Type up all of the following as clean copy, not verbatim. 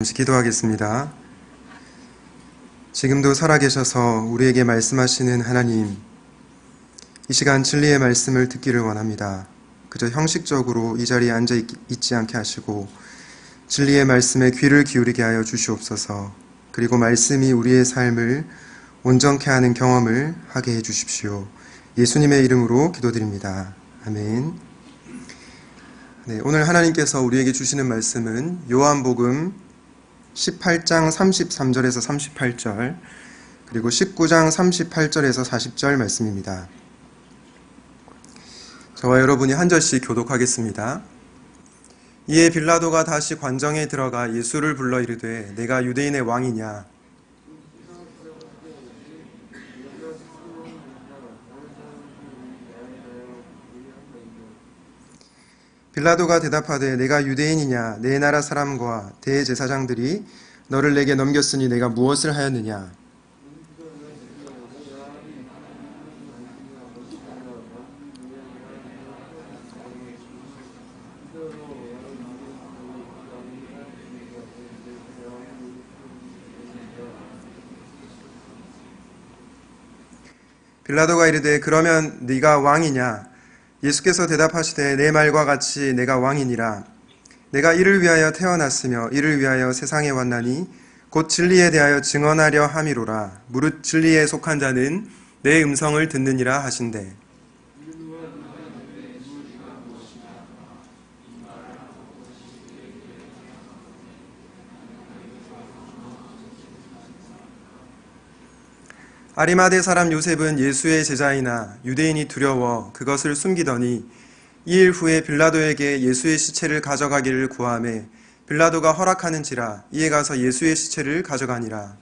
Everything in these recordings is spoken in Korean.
잠시 기도하겠습니다. 지금도 살아계셔서 우리에게 말씀하시는 하나님, 이 시간 진리의 말씀을 듣기를 원합니다. 그저 형식적으로 이 자리에 앉아 있지 않게 하시고 진리의 말씀에 귀를 기울이게 하여 주시옵소서. 그리고 말씀이 우리의 삶을 온전케 하는 경험을 하게 해 주십시오. 예수님의 이름으로 기도드립니다. 아멘. 네, 오늘 하나님께서 우리에게 주시는 말씀은 요한복음 18장 33절에서 38절, 그리고 19장 38절에서 40절 말씀입니다. 저와 여러분이 한 절씩 교독하겠습니다. 이에 빌라도가 다시 관정에 들어가 예수를 불러 이르되 내가 유대인의 왕이냐? 빌라도가 대답하되 내가 유대인이냐? 내 나라 사람과 대제사장들이 너를 내게 넘겼으니 내가 무엇을 하였느냐? 빌라도가 이르되 그러면 네가 왕이냐? 예수께서 대답하시되 내 말과 같이 내가 왕이니라. 내가 이를 위하여 태어났으며 이를 위하여 세상에 왔나니 곧 진리에 대하여 증언하려 함이로라. 무릇 진리에 속한 자는 내 음성을 듣느니라 하신대. 아리마대 사람 요셉은 예수의 제자이나 유대인이 두려워 그것을 숨기더니 2일 후에 빌라도에게 예수의 시체를 가져가기를 구하매 빌라도가 허락하는지라. 이에 가서 예수의 시체를 가져가니라.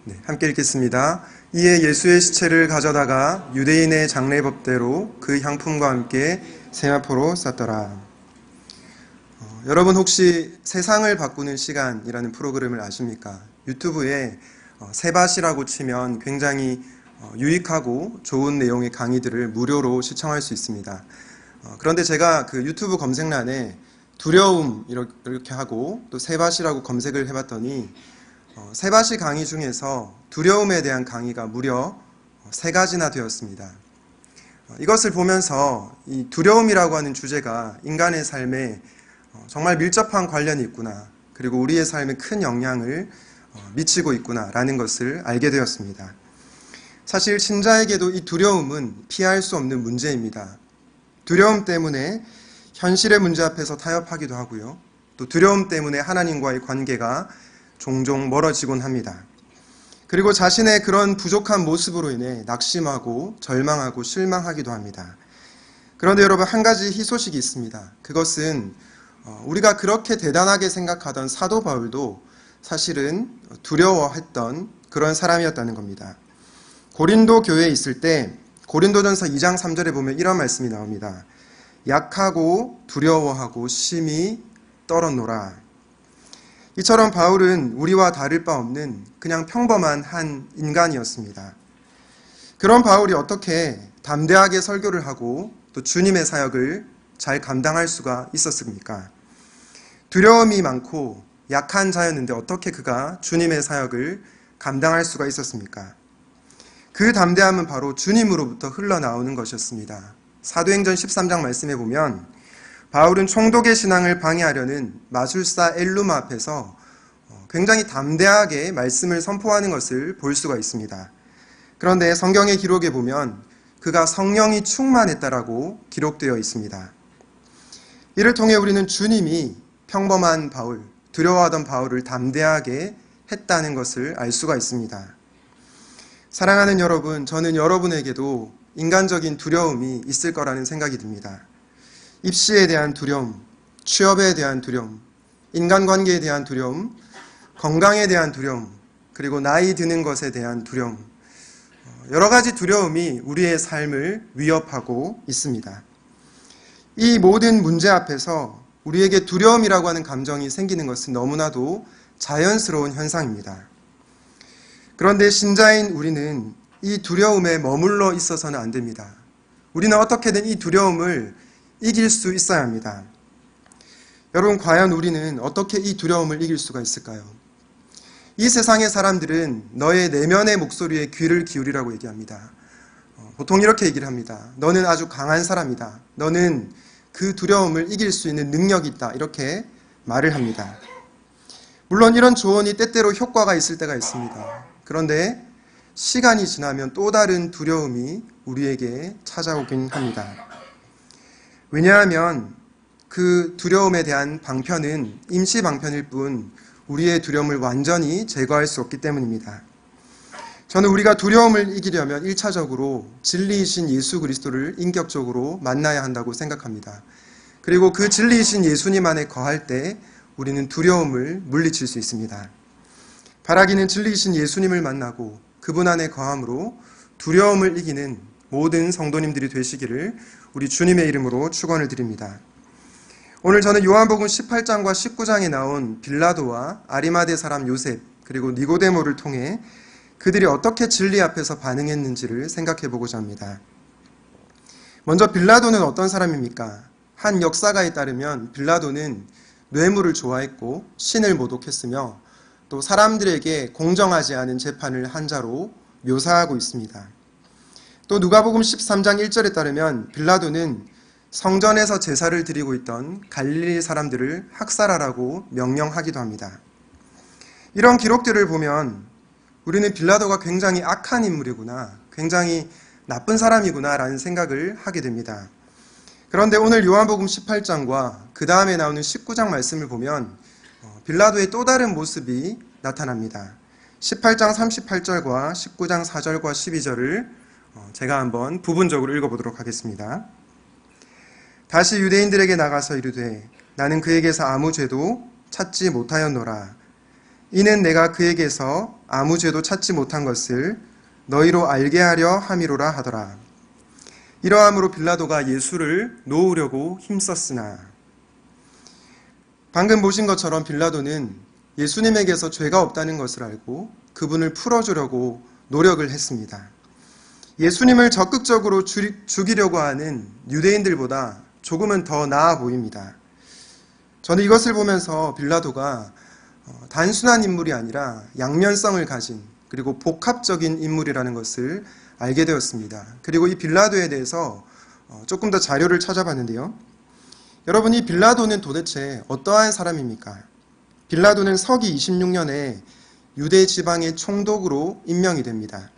네, 함께 읽겠습니다. 이에 예수의 시체를 가져다가 유대인의 장례법대로 그 향품과 함께 세마포로 쌌더라. 여러분 혹시 세상을 바꾸는 시간이라는 프로그램을 아십니까? 유튜브에 세바시라고 치면 굉장히 유익하고 좋은 내용의 강의들을 무료로 시청할 수 있습니다. 그런데 제가 그 유튜브 검색란에 두려움 이렇게 하고 또 세바시라고 검색을 해봤더니 세바시 강의 중에서 두려움에 대한 강의가 무려 3가지나 되었습니다. 이것을 보면서 이 두려움이라고 하는 주제가 인간의 삶에 정말 밀접한 관련이 있구나, 그리고 우리의 삶에 큰 영향을 미치고 있구나라는 것을 알게 되었습니다. 사실 신자에게도 이 두려움은 피할 수 없는 문제입니다. 두려움 때문에 현실의 문제 앞에서 타협하기도 하고요. 또 두려움 때문에 하나님과의 관계가 종종 멀어지곤 합니다. 그리고 자신의 그런 부족한 모습으로 인해 낙심하고 절망하고 실망하기도 합니다. 그런데 여러분, 한 가지 희소식이 있습니다. 그것은 우리가 그렇게 대단하게 생각하던 사도 바울도 사실은 두려워했던 그런 사람이었다는 겁니다. 고린도 교회에 있을 때 고린도전서 2장 3절에 보면 이런 말씀이 나옵니다. 약하고 두려워하고 심히 떨었노라. 이처럼 바울은 우리와 다를 바 없는 그냥 평범한 한 인간이었습니다. 그런 바울이 어떻게 담대하게 설교를 하고 또 주님의 사역을 잘 감당할 수가 있었습니까? 두려움이 많고 약한 자였는데 어떻게 그가 주님의 사역을 감당할 수가 있었습니까? 그 담대함은 바로 주님으로부터 흘러나오는 것이었습니다. 사도행전 13장 말씀에 보면 바울은 총독의 신앙을 방해하려는 마술사 엘루마 앞에서 굉장히 담대하게 말씀을 선포하는 것을 볼 수가 있습니다. 그런데 성경의 기록에 보면 그가 성령이 충만했다라고 기록되어 있습니다. 이를 통해 우리는 주님이 평범한 바울, 두려워하던 바울을 담대하게 했다는 것을 알 수가 있습니다. 사랑하는 여러분, 저는 여러분에게도 인간적인 두려움이 있을 거라는 생각이 듭니다. 입시에 대한 두려움, 취업에 대한 두려움, 인간관계에 대한 두려움, 건강에 대한 두려움, 그리고 나이 드는 것에 대한 두려움, 여러 가지 두려움이 우리의 삶을 위협하고 있습니다. 이 모든 문제 앞에서 우리에게 두려움이라고 하는 감정이 생기는 것은 너무나도 자연스러운 현상입니다. 그런데 신자인 우리는 이 두려움에 머물러 있어서는 안 됩니다. 우리는 어떻게든 이 두려움을 이길 수 있어야 합니다. 여러분, 과연 우리는 어떻게 이 두려움을 이길 수가 있을까요? 이 세상의 사람들은 너의 내면의 목소리에 귀를 기울이라고 얘기합니다. 보통 이렇게 얘기를 합니다. 너는 아주 강한 사람이다. 너는 그 두려움을 이길 수 있는 능력이 있다. 이렇게 말을 합니다. 물론 이런 조언이 때때로 효과가 있을 때가 있습니다. 그런데 시간이 지나면 또 다른 두려움이 우리에게 찾아오긴 합니다. 왜냐하면 그 두려움에 대한 방편은 임시 방편일 뿐 우리의 두려움을 완전히 제거할 수 없기 때문입니다. 저는 우리가 두려움을 이기려면 1차적으로 진리이신 예수 그리스도를 인격적으로 만나야 한다고 생각합니다. 그리고 그 진리이신 예수님 안에 거할 때 우리는 두려움을 물리칠 수 있습니다. 바라기는 진리이신 예수님을 만나고 그분 안에 거함으로 두려움을 이기는 모든 성도님들이 되시기를 우리 주님의 이름으로 축원을 드립니다. 오늘 저는 요한복음 18장과 19장에 나온 빌라도와 아리마대 사람 요셉 그리고 니고데모를 통해 그들이 어떻게 진리 앞에서 반응했는지를 생각해 보고자 합니다. 먼저 빌라도는 어떤 사람입니까? 한 역사가에 따르면 빌라도는 뇌물을 좋아했고 신을 모독했으며 또 사람들에게 공정하지 않은 재판을 한 자로 묘사하고 있습니다. 또 누가복음 13장 1절에 따르면 빌라도는 성전에서 제사를 드리고 있던 갈릴리 사람들을 학살하라고 명령하기도 합니다. 이런 기록들을 보면 우리는 빌라도가 굉장히 악한 인물이구나, 굉장히 나쁜 사람이구나 라는 생각을 하게 됩니다. 그런데 오늘 요한복음 18장과 그 다음에 나오는 19장 말씀을 보면 빌라도의 또 다른 모습이 나타납니다. 18장 38절과 19장 4절과 12절을 제가 한번 부분적으로 읽어보도록 하겠습니다. 다시 유대인들에게 나가서 이르되 나는 그에게서 아무 죄도 찾지 못하였노라. 이는 내가 그에게서 아무 죄도 찾지 못한 것을 너희로 알게 하려 함이로라 하더라. 이러함으로 빌라도가 예수를 놓으려고 힘썼으나, 방금 보신 것처럼 빌라도는 예수님에게서 죄가 없다는 것을 알고 그분을 풀어주려고 노력을 했습니다. 예수님을 적극적으로 죽이려고 하는 유대인들보다 조금은 더 나아 보입니다. 저는 이것을 보면서 빌라도가 단순한 인물이 아니라 양면성을 가진 그리고 복합적인 인물이라는 것을 알게 되었습니다. 그리고 이 빌라도에 대해서 조금 더 자료를 찾아봤는데요. 여러분, 이 빌라도는 도대체 어떠한 사람입니까? 빌라도는 서기 26년에 유대 지방의 총독으로 임명이 됩니다.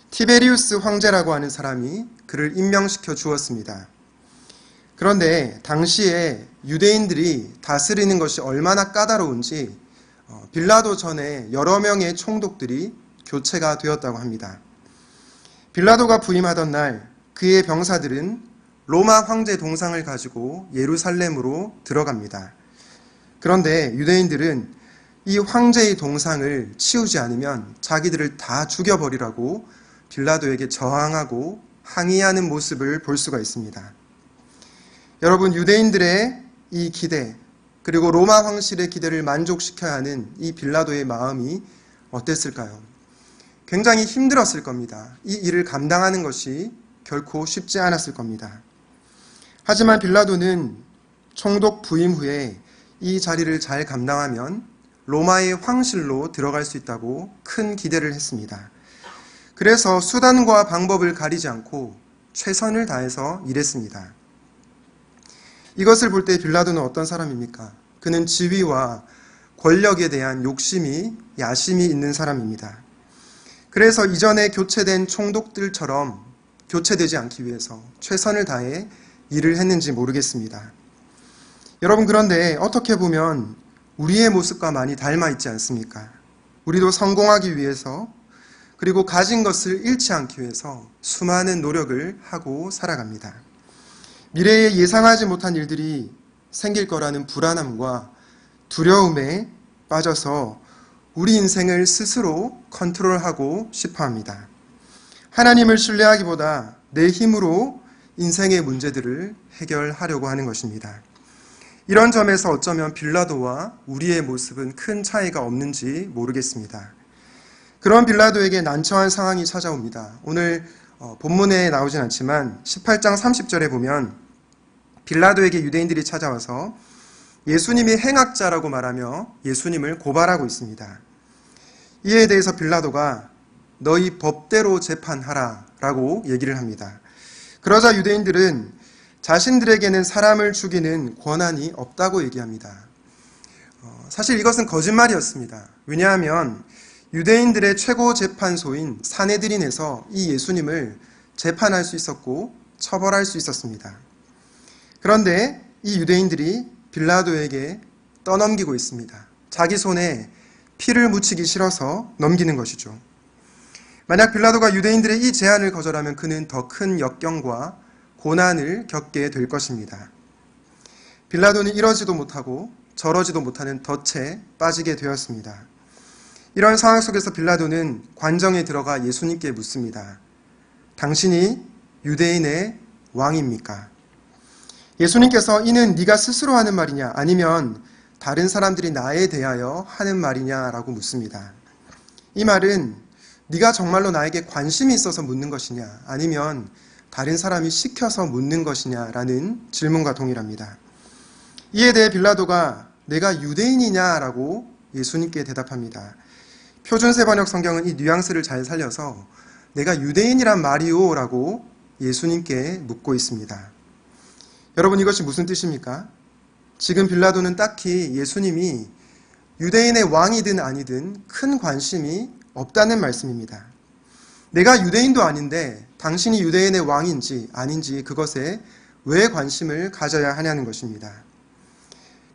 티베리우스 황제라고 하는 사람이 그를 임명시켜 주었습니다. 그런데 당시에 유대인들이 다스리는 것이 얼마나 까다로운지 빌라도 전에 여러 명의 총독들이 교체가 되었다고 합니다. 빌라도가 부임하던 날 그의 병사들은 로마 황제 동상을 가지고 예루살렘으로 들어갑니다. 그런데 유대인들은 이 황제의 동상을 치우지 않으면 자기들을 다 죽여버리라고 빌라도에게 저항하고 항의하는 모습을 볼 수가 있습니다. 여러분, 유대인들의 이 기대, 그리고 로마 황실의 기대를 만족시켜야 하는 이 빌라도의 마음이 어땠을까요? 굉장히 힘들었을 겁니다. 이 일을 감당하는 것이 결코 쉽지 않았을 겁니다. 하지만 빌라도는 총독 부임 후에 이 자리를 잘 감당하면 로마의 황실로 들어갈 수 있다고 큰 기대를 했습니다. 그래서 수단과 방법을 가리지 않고 최선을 다해서 일했습니다. 이것을 볼 때 빌라도는 어떤 사람입니까? 그는 지위와 권력에 대한 욕심이, 야심이 있는 사람입니다. 그래서 이전에 교체된 총독들처럼 교체되지 않기 위해서 최선을 다해 일을 했는지 모르겠습니다. 여러분, 그런데 어떻게 보면 우리의 모습과 많이 닮아 있지 않습니까? 우리도 성공하기 위해서, 그리고 가진 것을 잃지 않기 위해서 수많은 노력을 하고 살아갑니다. 미래에 예상하지 못한 일들이 생길 거라는 불안함과 두려움에 빠져서 우리 인생을 스스로 컨트롤하고 싶어 합니다. 하나님을 신뢰하기보다 내 힘으로 인생의 문제들을 해결하려고 하는 것입니다. 이런 점에서 어쩌면 빌라도와 우리의 모습은 큰 차이가 없는지 모르겠습니다. 그런 빌라도에게 난처한 상황이 찾아옵니다. 오늘 본문에 나오진 않지만 18장 30절에 보면 빌라도에게 유대인들이 찾아와서 예수님이 행악자라고 말하며 예수님을 고발하고 있습니다. 이에 대해서 빌라도가 너희 법대로 재판하라 라고 얘기를 합니다. 그러자 유대인들은 자신들에게는 사람을 죽이는 권한이 없다고 얘기합니다. 사실 이것은 거짓말이었습니다. 왜냐하면 유대인들의 최고 재판소인 사네드린에서 이 예수님을 재판할 수 있었고 처벌할 수 있었습니다. 그런데 이 유대인들이 빌라도에게 떠넘기고 있습니다. 자기 손에 피를 묻히기 싫어서 넘기는 것이죠. 만약 빌라도가 유대인들의 이 제안을 거절하면 그는 더 큰 역경과 고난을 겪게 될 것입니다. 빌라도는 이러지도 못하고 저러지도 못하는 덫에 빠지게 되었습니다. 이런 상황 속에서 빌라도는 관정에 들어가 예수님께 묻습니다. 당신이 유대인의 왕입니까? 예수님께서 이는 네가 스스로 하는 말이냐 아니면 다른 사람들이 나에 대하여 하는 말이냐라고 묻습니다. 이 말은 네가 정말로 나에게 관심이 있어서 묻는 것이냐 아니면 다른 사람이 시켜서 묻는 것이냐라는 질문과 동일합니다. 이에 대해 빌라도가 내가 유대인이냐라고 예수님께 대답합니다. 표준세 번역 성경은 이 뉘앙스를 잘 살려서 내가 유대인이란 말이오라고 예수님께 묻고 있습니다. 여러분 이것이 무슨 뜻입니까? 지금 빌라도는 딱히 예수님이 유대인의 왕이든 아니든 큰 관심이 없다는 말씀입니다. 내가 유대인도 아닌데 당신이 유대인의 왕인지 아닌지 그것에 왜 관심을 가져야 하냐는 것입니다.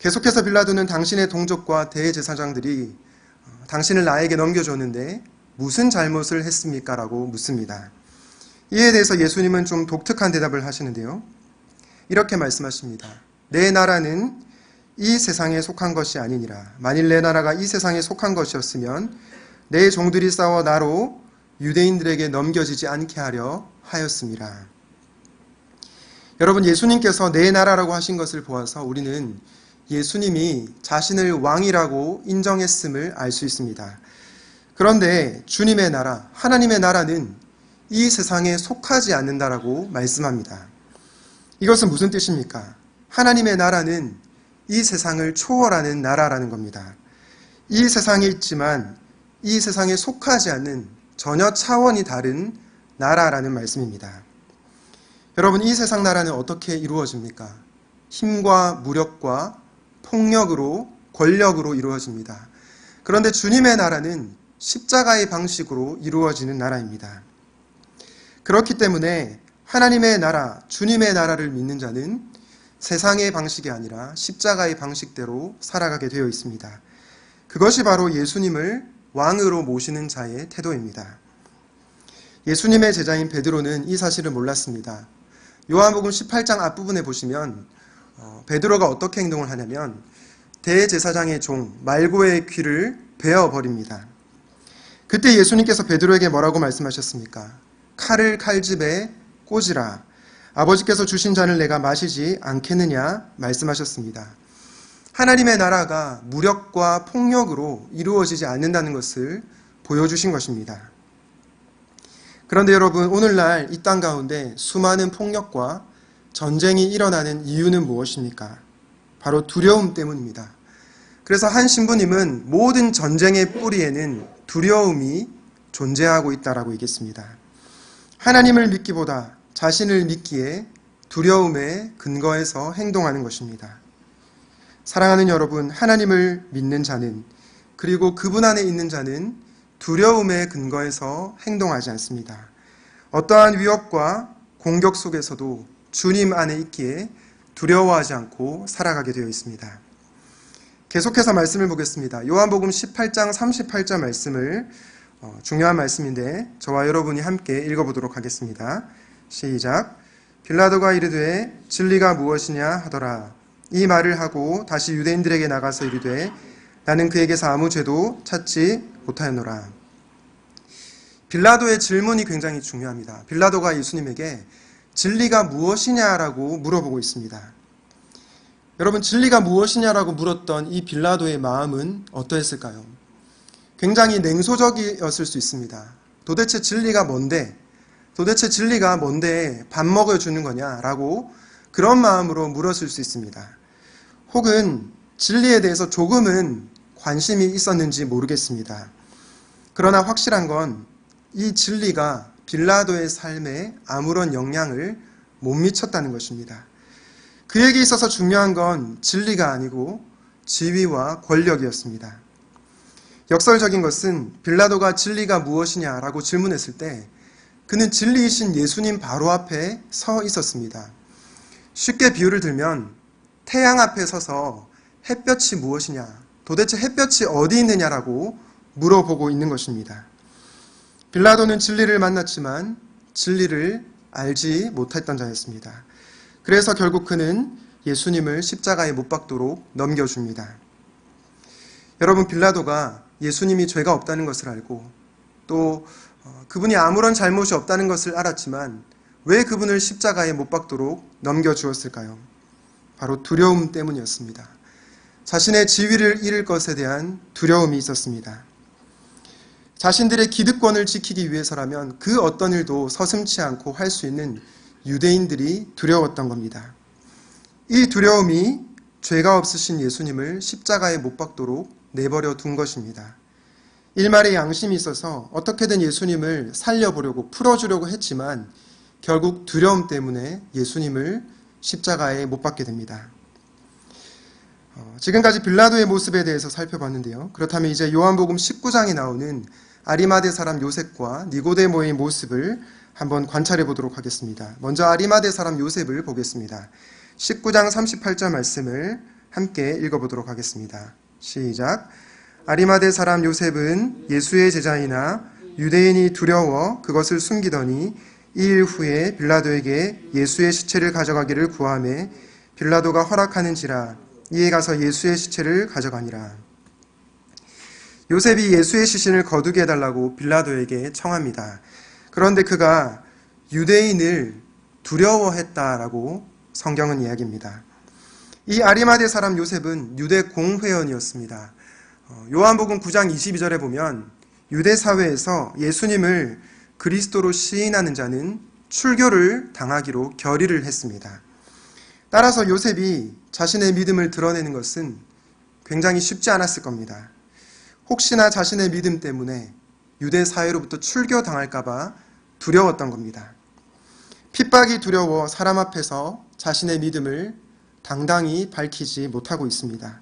계속해서 빌라도는 당신의 동족과 대제사장들이 당신을 나에게 넘겨줬는데 무슨 잘못을 했습니까? 라고 묻습니다. 이에 대해서 예수님은 좀 독특한 대답을 하시는데요. 이렇게 말씀하십니다. 내 나라는 이 세상에 속한 것이 아니니라. 만일 내 나라가 이 세상에 속한 것이었으면 내 종들이 싸워 나로 유대인들에게 넘겨지지 않게 하려 하였습니다. 여러분 예수님께서 내 나라라고 하신 것을 보아서 우리는 예수님이 자신을 왕이라고 인정했음을 알 수 있습니다. 그런데 주님의 나라, 하나님의 나라는 이 세상에 속하지 않는다라고 말씀합니다. 이것은 무슨 뜻입니까? 하나님의 나라는 이 세상을 초월하는 나라라는 겁니다. 이 세상에 있지만 이 세상에 속하지 않는 전혀 차원이 다른 나라라는 말씀입니다. 여러분 이 세상 나라는 어떻게 이루어집니까? 힘과 무력과 폭력으로 권력으로 이루어집니다. 그런데 주님의 나라는 십자가의 방식으로 이루어지는 나라입니다. 그렇기 때문에 하나님의 나라, 주님의 나라를 믿는 자는 세상의 방식이 아니라 십자가의 방식대로 살아가게 되어 있습니다. 그것이 바로 예수님을 왕으로 모시는 자의 태도입니다. 예수님의 제자인 베드로는 이 사실을 몰랐습니다. 요한복음 18장 앞부분에 보시면 베드로가 어떻게 행동을 하냐면 대제사장의 종 말고의 귀를 베어버립니다. 그때 예수님께서 베드로에게 뭐라고 말씀하셨습니까? 칼을 칼집에 꽂으라. 아버지께서 주신 잔을 내가 마시지 않겠느냐 말씀하셨습니다. 하나님의 나라가 무력과 폭력으로 이루어지지 않는다는 것을 보여주신 것입니다. 그런데 여러분 오늘날 이 땅 가운데 수많은 폭력과 전쟁이 일어나는 이유는 무엇입니까? 바로 두려움 때문입니다. 그래서 한 신부님은 모든 전쟁의 뿌리에는 두려움이 존재하고 있다라고 얘기했습니다. 하나님을 믿기보다 자신을 믿기에 두려움에 근거해서 행동하는 것입니다. 사랑하는 여러분, 하나님을 믿는 자는 그리고 그분 안에 있는 자는 두려움에 근거해서 행동하지 않습니다. 어떠한 위협과 공격 속에서도 주님 안에 있기에 두려워하지 않고 살아가게 되어 있습니다. 계속해서 말씀을 보겠습니다. 요한복음 18장 38절 말씀을 중요한 말씀인데 저와 여러분이 함께 읽어보도록 하겠습니다. 시작. 빌라도가 이르되 진리가 무엇이냐 하더라. 이 말을 하고 다시 유대인들에게 나가서 이르되 나는 그에게서 아무 죄도 찾지 못하였노라. 빌라도의 질문이 굉장히 중요합니다. 빌라도가 예수님에게 진리가 무엇이냐라고 물어보고 있습니다. 여러분 진리가 무엇이냐라고 물었던 이 빌라도의 마음은 어떠했을까요? 굉장히 냉소적이었을 수 있습니다. 도대체 진리가 뭔데 밥 먹여주는 거냐라고 그런 마음으로 물었을 수 있습니다. 혹은 진리에 대해서 조금은 관심이 있었는지 모르겠습니다. 그러나 확실한 건 이 진리가 빌라도의 삶에 아무런 영향을 못 미쳤다는 것입니다. 그에게 있어서 중요한 건 진리가 아니고 지위와 권력이었습니다. 역설적인 것은 빌라도가 진리가 무엇이냐라고 질문했을 때 그는 진리이신 예수님 바로 앞에 서 있었습니다. 쉽게 비유를 들면 태양 앞에 서서 햇볕이 무엇이냐, 도대체 햇볕이 어디 있느냐라고 물어보고 있는 것입니다. 빌라도는 진리를 만났지만 진리를 알지 못했던 자였습니다. 그래서 결국 그는 예수님을 십자가에 못 박도록 넘겨줍니다. 여러분, 빌라도가 예수님이 죄가 없다는 것을 알고 또 그분이 아무런 잘못이 없다는 것을 알았지만 왜 그분을 십자가에 못 박도록 넘겨주었을까요? 바로 두려움 때문이었습니다. 자신의 지위를 잃을 것에 대한 두려움이 있었습니다. 자신들의 기득권을 지키기 위해서라면 그 어떤 일도 서슴지 않고 할 수 있는 유대인들이 두려웠던 겁니다. 이 두려움이 죄가 없으신 예수님을 십자가에 못 박도록 내버려 둔 것입니다. 일말의 양심이 있어서 어떻게든 예수님을 살려보려고 풀어주려고 했지만 결국 두려움 때문에 예수님을 십자가에 못 박게 됩니다. 지금까지 빌라도의 모습에 대해서 살펴봤는데요. 그렇다면 이제 요한복음 19장에 나오는 아리마대 사람 요셉과 니고데모의 모습을 한번 관찰해 보도록 하겠습니다. 먼저 아리마대 사람 요셉을 보겠습니다. 19장 38절 말씀을 함께 읽어보도록 하겠습니다. 시작. 아리마대 사람 요셉은 예수의 제자이나 유대인이 두려워 그것을 숨기더니 2일 후에 빌라도에게 예수의 시체를 가져가기를 구하매 빌라도가 허락하는지라 이에 가서 예수의 시체를 가져가니라. 요셉이 예수의 시신을 거두게 해달라고 빌라도에게 청합니다. 그런데 그가 유대인을 두려워했다라고 성경은 이야기합니다. 이 아리마대 사람 요셉은 유대 공회원이었습니다. 요한복음 9장 22절에 보면 유대 사회에서 예수님을 그리스도로 시인하는 자는 출교를 당하기로 결의를 했습니다. 따라서 요셉이 자신의 믿음을 드러내는 것은 굉장히 쉽지 않았을 겁니다. 혹시나 자신의 믿음 때문에 유대 사회로부터 출교당할까봐 두려웠던 겁니다. 핍박이 두려워 사람 앞에서 자신의 믿음을 당당히 밝히지 못하고 있습니다.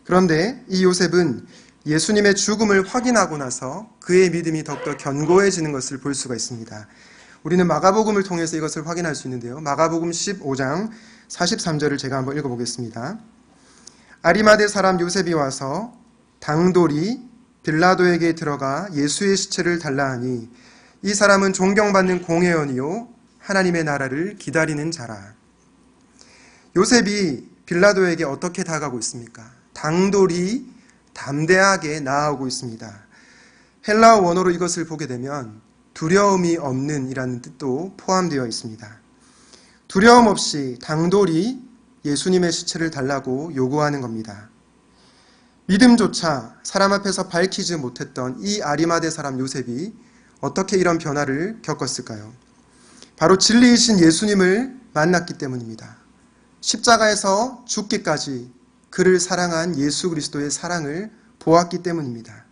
그런데 이 요셉은 예수님의 죽음을 확인하고 나서 그의 믿음이 더욱더 견고해지는 것을 볼 수가 있습니다. 우리는 마가복음을 통해서 이것을 확인할 수 있는데요. 마가복음 15장 43절을 제가 한번 읽어보겠습니다. 아리마대 사람 요셉이 와서 당돌이 빌라도에게 들어가 예수의 시체를 달라 하니 이 사람은 존경받는 공회원이요 하나님의 나라를 기다리는 자라. 요셉이 빌라도에게 어떻게 다가가고 있습니까? 당돌이 담대하게 나아오고 있습니다. 헬라어 원어로 이것을 보게 되면 두려움이 없는 이라는 뜻도 포함되어 있습니다. 두려움 없이 당돌이 예수님의 시체를 달라고 요구하는 겁니다. 믿음조차 사람 앞에서 밝히지 못했던 이 아리마대 사람 요셉이 어떻게 이런 변화를 겪었을까요? 바로 진리이신 예수님을 만났기 때문입니다. 십자가에서 죽기까지 그를 사랑한 예수 그리스도의 사랑을 보았기 때문입니다.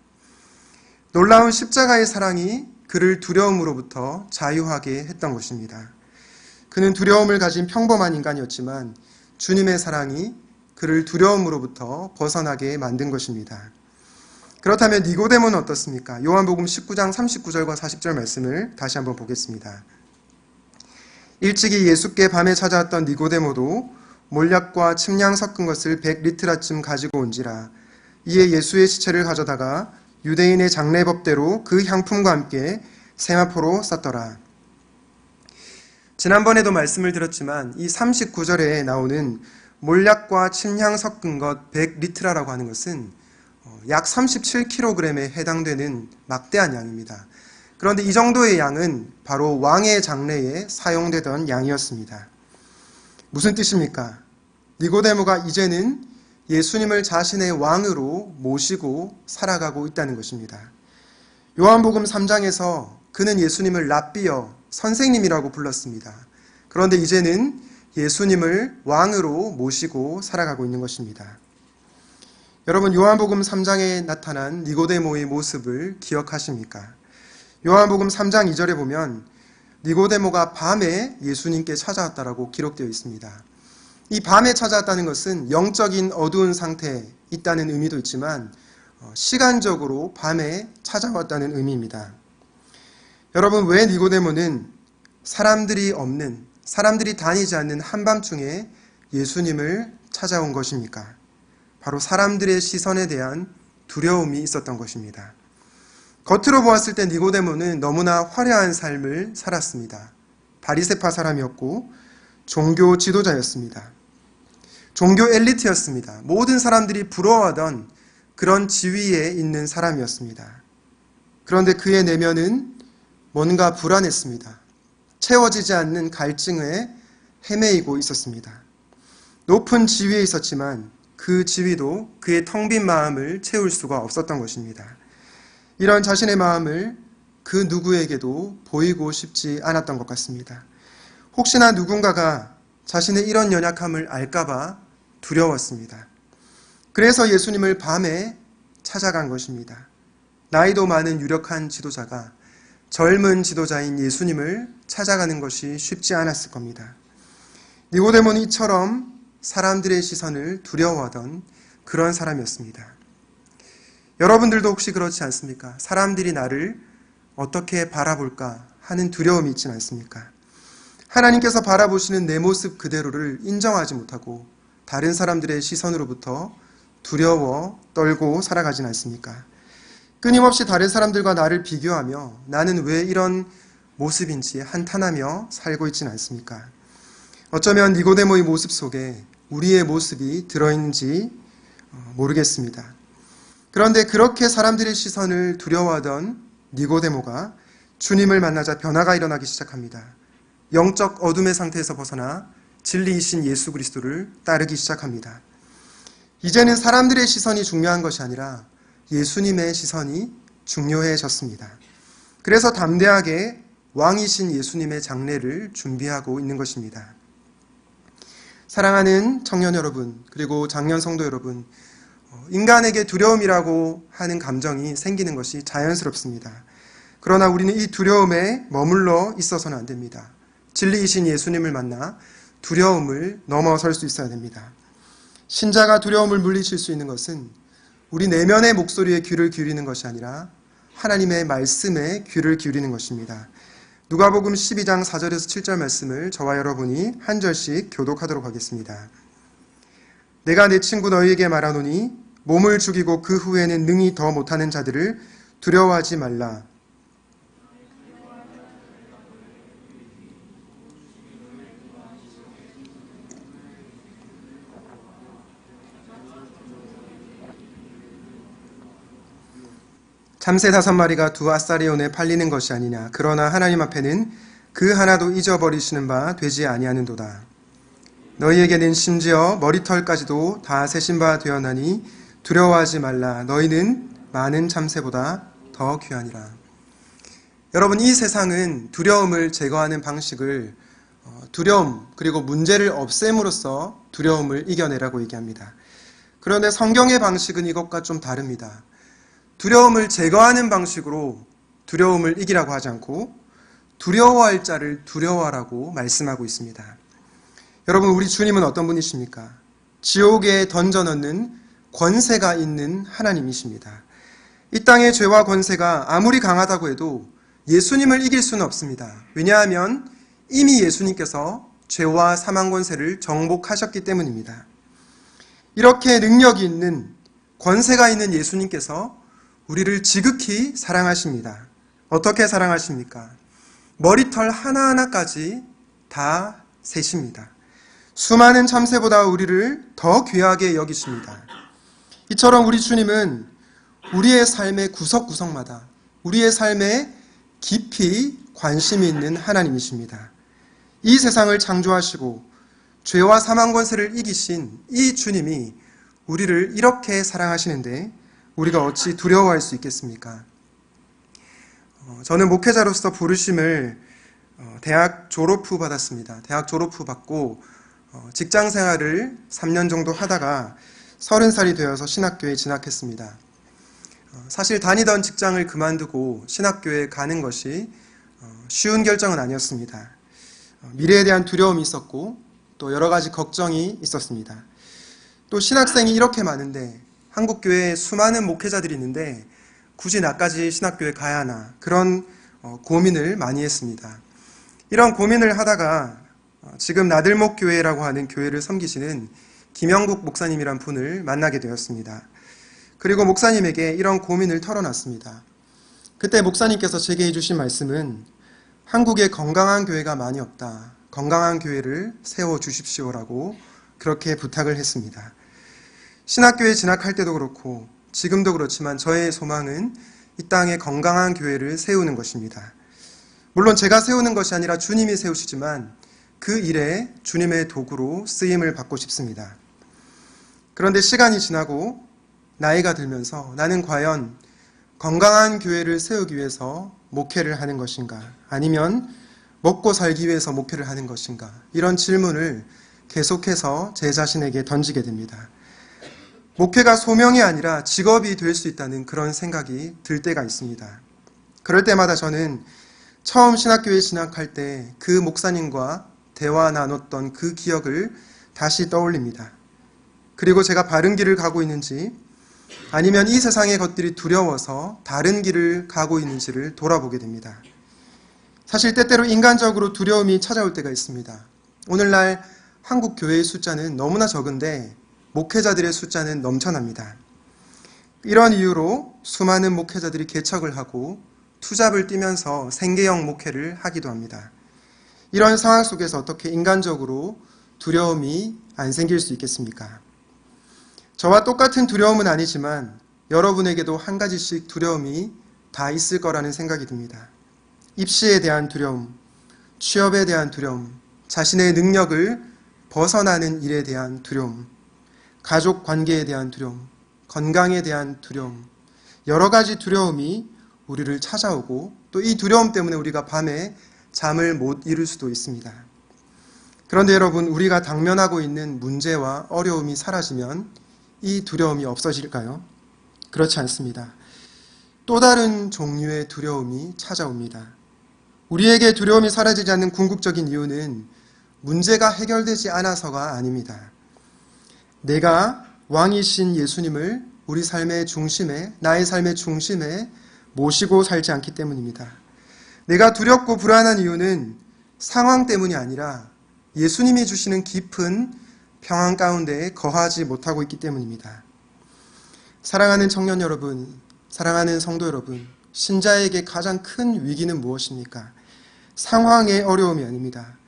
놀라운 십자가의 사랑이 그를 두려움으로부터 자유하게 했던 것입니다. 그는 두려움을 가진 평범한 인간이었지만 주님의 사랑이 그를 두려움으로부터 벗어나게 만든 것입니다. 그렇다면 니고데모는 어떻습니까? 요한복음 19장 39절과 40절 말씀을 다시 한번 보겠습니다. 일찍이 예수께 밤에 찾아왔던 니고데모도 몰약과 침량 섞은 것을 100리트라쯤 가지고 온지라. 이에 예수의 시체를 가져다가 유대인의 장례법대로 그 향품과 함께 세마포로 쌌더라. 지난번에도 말씀을 드렸지만 이 39절에 나오는 몰약과 침향 섞은 것 100리트라라고 하는 것은 약 37kg에 해당되는 막대한 양입니다. 그런데 이 정도의 양은 바로 왕의 장례에 사용되던 양이었습니다. 무슨 뜻입니까? 니고데모가 이제는 예수님을 자신의 왕으로 모시고 살아가고 있다는 것입니다. 요한복음 3장에서 그는 예수님을 랍비여, 선생님이라고 불렀습니다. 그런데 이제는 예수님을 왕으로 모시고 살아가고 있는 것입니다. 여러분, 요한복음 3장에 나타난 니고데모의 모습을 기억하십니까? 요한복음 3장 2절에 보면 니고데모가 밤에 예수님께 찾아왔다라고 기록되어 있습니다. 이 밤에 찾아왔다는 것은 영적인 어두운 상태에 있다는 의미도 있지만 시간적으로 밤에 찾아왔다는 의미입니다. 여러분, 왜 니고데모는 사람들이 없는, 사람들이 다니지 않는 한밤중에 예수님을 찾아온 것입니까? 바로 사람들의 시선에 대한 두려움이 있었던 것입니다. 겉으로 보았을 때 니고데모는 너무나 화려한 삶을 살았습니다. 바리새파 사람이었고 종교 지도자였습니다. 종교 엘리트였습니다. 모든 사람들이 부러워하던 그런 지위에 있는 사람이었습니다. 그런데 그의 내면은 뭔가 불안했습니다. 채워지지 않는 갈증에 헤매이고 있었습니다. 높은 지위에 있었지만 그 지위도 그의 텅 빈 마음을 채울 수가 없었던 것입니다. 이런 자신의 마음을 그 누구에게도 보이고 싶지 않았던 것 같습니다. 혹시나 누군가가 자신의 이런 연약함을 알까봐 두려웠습니다. 그래서 예수님을 밤에 찾아간 것입니다. 나이도 많은 유력한 지도자가 젊은 지도자인 예수님을 찾아가는 것이 쉽지 않았을 겁니다. 니고데모는 이처럼 사람들의 시선을 두려워하던 그런 사람이었습니다. 여러분들도 혹시 그렇지 않습니까? 사람들이 나를 어떻게 바라볼까 하는 두려움이 있지는 않습니까? 하나님께서 바라보시는 내 모습 그대로를 인정하지 못하고 다른 사람들의 시선으로부터 두려워 떨고 살아가진 않습니까? 끊임없이 다른 사람들과 나를 비교하며 나는 왜 이런 모습인지 한탄하며 살고 있지는 않습니까? 어쩌면 니고데모의 모습 속에 우리의 모습이 들어있는지 모르겠습니다. 그런데 그렇게 사람들의 시선을 두려워하던 니고데모가 주님을 만나자 변화가 일어나기 시작합니다. 영적 어둠의 상태에서 벗어나 진리이신 예수 그리스도를 따르기 시작합니다. 이제는 사람들의 시선이 중요한 것이 아니라 예수님의 시선이 중요해졌습니다. 그래서 담대하게 왕이신 예수님의 장례를 준비하고 있는 것입니다. 사랑하는 청년 여러분, 그리고 장년 성도 여러분, 인간에게 두려움이라고 하는 감정이 생기는 것이 자연스럽습니다. 그러나 우리는 이 두려움에 머물러 있어서는 안 됩니다. 진리이신 예수님을 만나 두려움을 넘어설 수 있어야 됩니다. 신자가 두려움을 물리칠 수 있는 것은 우리 내면의 목소리에 귀를 기울이는 것이 아니라 하나님의 말씀에 귀를 기울이는 것입니다. 누가복음 12장 4절에서 7절 말씀을 저와 여러분이 한 절씩 교독하도록 하겠습니다. 내가 내 친구 너희에게 말하노니 몸을 죽이고 그 후에는 능히 더 못하는 자들을 두려워하지 말라. 참새 5마리가 두 아사리온에 팔리는 것이 아니냐. 그러나 하나님 앞에는 그 하나도 잊어버리시는 바 되지 아니하는도다. 너희에게는 심지어 머리털까지도 다 세신 바 되었나니 두려워하지 말라. 너희는 많은 참새보다 더 귀하니라. 여러분, 이 세상은 두려움을 제거하는 방식을 두려움 그리고 문제를 없앰으로써 두려움을 이겨내라고 얘기합니다. 그런데 성경의 방식은 이것과 좀 다릅니다. 두려움을 제거하는 방식으로 두려움을 이기라고 하지 않고 두려워할 자를 두려워하라고 말씀하고 있습니다. 여러분, 우리 주님은 어떤 분이십니까? 지옥에 던져넣는 권세가 있는 하나님이십니다. 이 땅의 죄와 권세가 아무리 강하다고 해도 예수님을 이길 수는 없습니다. 왜냐하면 이미 예수님께서 죄와 사망 권세를 정복하셨기 때문입니다. 이렇게 능력이 있는, 권세가 있는 예수님께서 우리를 지극히 사랑하십니다. 어떻게 사랑하십니까? 머리털 하나하나까지 다 세십니다. 수많은 참새보다 우리를 더 귀하게 여기십니다. 이처럼 우리 주님은 우리의 삶의 구석구석마다 우리의 삶에 깊이 관심이 있는 하나님이십니다. 이 세상을 창조하시고 죄와 사망 권세를 이기신 이 주님이 우리를 이렇게 사랑하시는데 우리가 어찌 두려워할 수 있겠습니까? 저는 목회자로서 부르심을 대학 졸업 후 받았습니다. 대학 졸업 후 받고 직장 생활을 3년 정도 하다가 30살이 되어서 신학교에 진학했습니다. 사실 다니던 직장을 그만두고 신학교에 가는 것이 쉬운 결정은 아니었습니다. 미래에 대한 두려움이 있었고 또 여러 가지 걱정이 있었습니다. 또 신학생이 이렇게 많은데 한국 교회에 수많은 목회자들이 있는데 굳이 나까지 신학교에 가야 하나 그런 고민을 많이 했습니다. 이런 고민을 하다가 지금 나들목 교회라고 하는 교회를 섬기시는 김영국 목사님이란 분을 만나게 되었습니다. 그리고 목사님에게 이런 고민을 털어놨습니다. 그때 목사님께서 제게 해주신 말씀은 한국에 건강한 교회가 많이 없다. 건강한 교회를 세워주십시오라고 그렇게 부탁을 했습니다. 신학교에 진학할 때도 그렇고 지금도 그렇지만 저의 소망은 이 땅에 건강한 교회를 세우는 것입니다. 물론 제가 세우는 것이 아니라 주님이 세우시지만 그 일에 주님의 도구로 쓰임을 받고 싶습니다. 그런데 시간이 지나고 나이가 들면서 나는 과연 건강한 교회를 세우기 위해서 목회를 하는 것인가? 아니면 먹고 살기 위해서 목회를 하는 것인가? 이런 질문을 계속해서 제 자신에게 던지게 됩니다. 목회가 소명이 아니라 직업이 될 수 있다는 그런 생각이 들 때가 있습니다. 그럴 때마다 저는 처음 신학교에 진학할 때 그 목사님과 대화 나눴던 그 기억을 다시 떠올립니다. 그리고 제가 바른 길을 가고 있는지 아니면 이 세상의 것들이 두려워서 다른 길을 가고 있는지를 돌아보게 됩니다. 사실 때때로 인간적으로 두려움이 찾아올 때가 있습니다. 오늘날 한국 교회의 숫자는 너무나 적은데 목회자들의 숫자는 넘쳐납니다. 이런 이유로 수많은 목회자들이 개척을 하고 투잡을 뛰면서 생계형 목회를 하기도 합니다. 이런 상황 속에서 어떻게 인간적으로 두려움이 안 생길 수 있겠습니까? 저와 똑같은 두려움은 아니지만 여러분에게도 한 가지씩 두려움이 다 있을 거라는 생각이 듭니다. 입시에 대한 두려움, 취업에 대한 두려움, 자신의 능력을 벗어나는 일에 대한 두려움, 가족 관계에 대한 두려움, 건강에 대한 두려움, 여러 가지 두려움이 우리를 찾아오고 또 이 두려움 때문에 우리가 밤에 잠을 못 이룰 수도 있습니다. 그런데 여러분, 우리가 당면하고 있는 문제와 어려움이 사라지면 이 두려움이 없어질까요? 그렇지 않습니다. 또 다른 종류의 두려움이 찾아옵니다. 우리에게 두려움이 사라지지 않는 궁극적인 이유는 문제가 해결되지 않아서가 아닙니다. 내가 왕이신 예수님을 우리 삶의 중심에, 나의 삶의 중심에 모시고 살지 않기 때문입니다. 내가 두렵고 불안한 이유는 상황 때문이 아니라 예수님이 주시는 깊은 평안 가운데 거하지 못하고 있기 때문입니다. 사랑하는 청년 여러분, 사랑하는 성도 여러분, 신자에게 가장 큰 위기는 무엇입니까? 상황의 어려움이 아닙니다.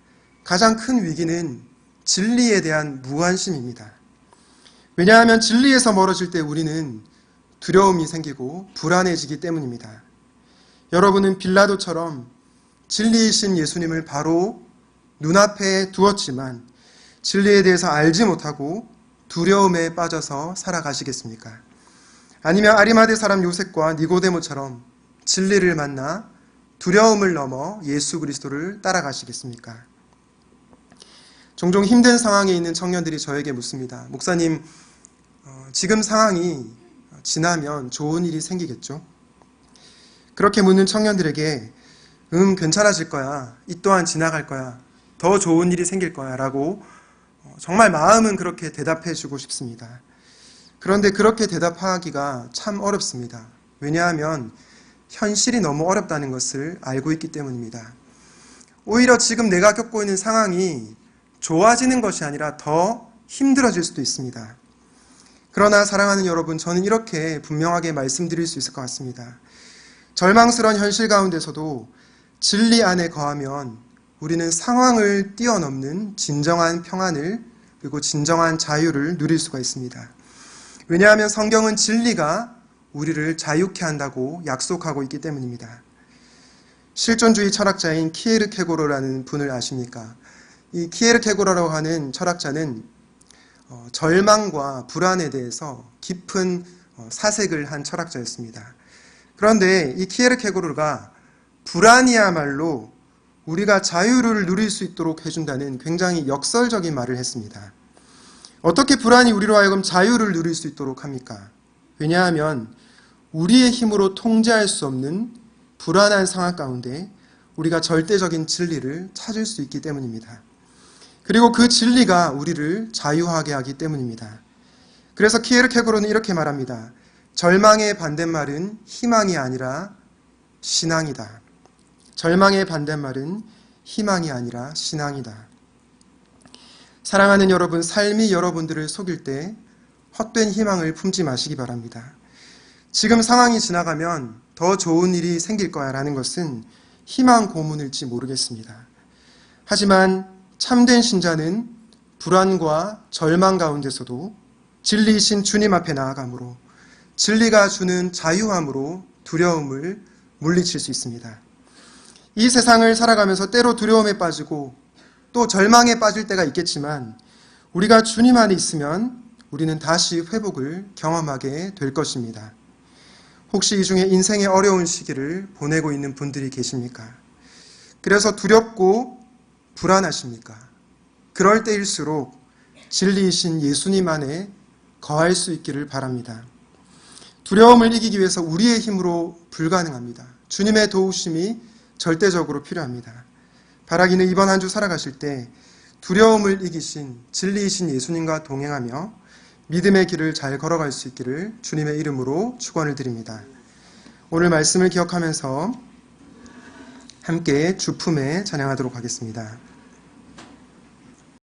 가장 큰 위기는 진리에 대한 무관심입니다. 왜냐하면 진리에서 멀어질 때 우리는 두려움이 생기고 불안해지기 때문입니다. 여러분은 빌라도처럼 진리이신 예수님을 바로 눈앞에 두었지만 진리에 대해서 알지 못하고 두려움에 빠져서 살아가시겠습니까? 아니면 아리마대 사람 요셉과 니고데모처럼 진리를 만나 두려움을 넘어 예수 그리스도를 따라가시겠습니까? 종종 힘든 상황에 있는 청년들이 저에게 묻습니다. 목사님, 지금 상황이 지나면 좋은 일이 생기겠죠? 그렇게 묻는 청년들에게 괜찮아질 거야. 이 또한 지나갈 거야. 더 좋은 일이 생길 거야. 라고 정말 마음은 그렇게 대답해 주고 싶습니다. 그런데 그렇게 대답하기가 참 어렵습니다. 왜냐하면 현실이 너무 어렵다는 것을 알고 있기 때문입니다. 오히려 지금 내가 겪고 있는 상황이 좋아지는 것이 아니라 더 힘들어질 수도 있습니다. 그러나 사랑하는 여러분, 저는 이렇게 분명하게 말씀드릴 수 있을 것 같습니다. 절망스러운 현실 가운데서도 진리 안에 거하면 우리는 상황을 뛰어넘는 진정한 평안을 그리고 진정한 자유를 누릴 수가 있습니다. 왜냐하면 성경은 진리가 우리를 자유케 한다고 약속하고 있기 때문입니다. 실존주의 철학자인 키에르케고르라는 분을 아십니까? 이 키에르케고르라고 하는 철학자는 절망과 불안에 대해서 깊은 사색을 한 철학자였습니다. 그런데 이 키에르케고르가 불안이야말로 우리가 자유를 누릴 수 있도록 해준다는 굉장히 역설적인 말을 했습니다. 어떻게 불안이 우리로 하여금 자유를 누릴 수 있도록 합니까? 왜냐하면 우리의 힘으로 통제할 수 없는 불안한 상황 가운데 우리가 절대적인 진리를 찾을 수 있기 때문입니다. 그리고 그 진리가 우리를 자유하게 하기 때문입니다. 그래서 키에르케고르는 이렇게 말합니다. 절망의 반대말은 희망이 아니라 신앙이다. 절망의 반대말은 희망이 아니라 신앙이다. 사랑하는 여러분, 삶이 여러분들을 속일 때 헛된 희망을 품지 마시기 바랍니다. 지금 상황이 지나가면 더 좋은 일이 생길 거야 라는 것은 희망 고문일지 모르겠습니다. 하지만 참된 신자는 불안과 절망 가운데서도 진리이신 주님 앞에 나아감으로 진리가 주는 자유함으로 두려움을 물리칠 수 있습니다. 이 세상을 살아가면서 때로 두려움에 빠지고 또 절망에 빠질 때가 있겠지만 우리가 주님 안에 있으면 우리는 다시 회복을 경험하게 될 것입니다. 혹시 이 중에 인생의 어려운 시기를 보내고 있는 분들이 계십니까? 그래서 두렵고 불안하십니까? 그럴 때일수록 진리이신 예수님 안에 거할 수 있기를 바랍니다. 두려움을 이기기 위해서 우리의 힘으로 불가능합니다. 주님의 도우심이 절대적으로 필요합니다. 바라기는 이번 한 주 살아가실 때 두려움을 이기신 진리이신 예수님과 동행하며 믿음의 길을 잘 걸어갈 수 있기를 주님의 이름으로 축원을 드립니다. 오늘 말씀을 기억하면서 함께 주품에 찬양하도록 하겠습니다.